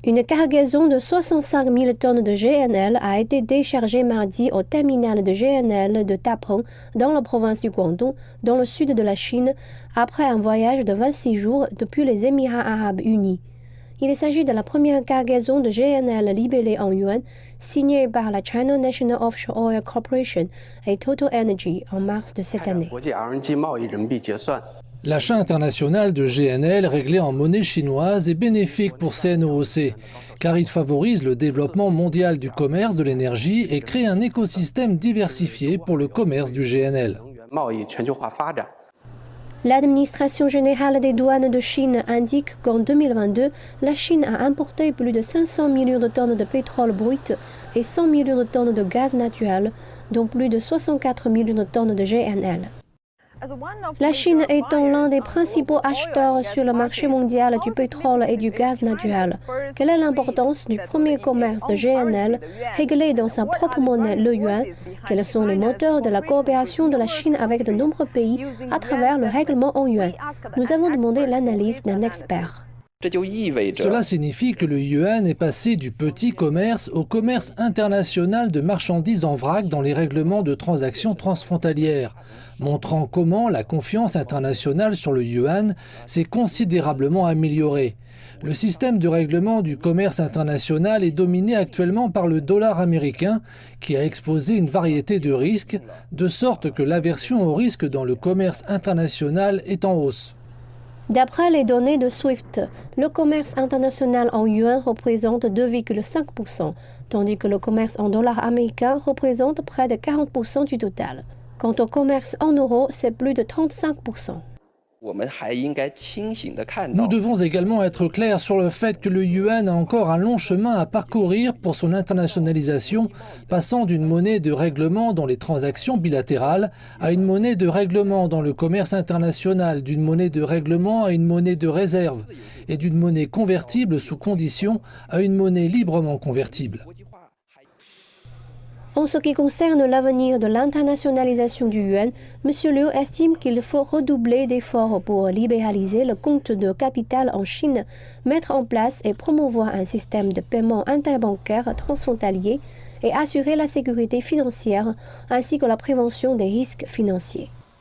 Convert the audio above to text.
Une cargaison de 65 000 tonnes de GNL a été déchargée mardi au terminal de GNL de Tapeng, dans la province du Guangdong, dans le sud de la Chine, après un voyage de 26 jours depuis les Émirats arabes unis. Il s'agit de la première cargaison de GNL libellée en yuan, signée par la China National Offshore Oil Corporation et Total Energy en mars de cette année. L'achat international de GNL réglé en monnaie chinoise est bénéfique pour CNOOC, car il favorise le développement mondial du commerce de l'énergie et crée un écosystème diversifié pour le commerce du GNL. L'administration générale des douanes de Chine indique qu'en 2022, la Chine a importé plus de 500 millions de tonnes de pétrole brut et 100 millions de tonnes de gaz naturel, dont plus de 64 millions de tonnes de GNL. La Chine étant l'un des principaux acheteurs sur le marché mondial du pétrole et du gaz naturel, quelle est l'importance du premier commerce de GNL réglé dans sa propre monnaie, le yuan? Quels sont les moteurs de la coopération de la Chine avec de nombreux pays à travers le règlement en yuan? Nous avons demandé l'analyse d'un expert. Cela signifie que le yuan est passé du petit commerce au commerce international de marchandises en vrac dans les règlements de transactions transfrontalières, montrant comment la confiance internationale sur le yuan s'est considérablement améliorée. Le système de règlement du commerce international est dominé actuellement par le dollar américain, qui a exposé une variété de risques, de sorte que l'aversion au risque dans le commerce international est en hausse. D'après les données de SWIFT, le commerce international en yuan représente 2,5%, tandis que le commerce en dollars américains représente près de 40% du total. Quant au commerce en euros, c'est plus de 35%. Nous devons également être clairs sur le fait que le yuan a encore un long chemin à parcourir pour son internationalisation, passant d'une monnaie de règlement dans les transactions bilatérales à une monnaie de règlement dans le commerce international, d'une monnaie de règlement à une monnaie de réserve, et d'une monnaie convertible sous condition à une monnaie librement convertible. En ce qui concerne l'avenir de l'internationalisation du yuan, M. Liu estime qu'il faut redoubler d'efforts pour libéraliser le compte de capital en Chine, mettre en place et promouvoir un système de paiement interbancaire transfrontalier et assurer la sécurité financière ainsi que la prévention des risques financiers.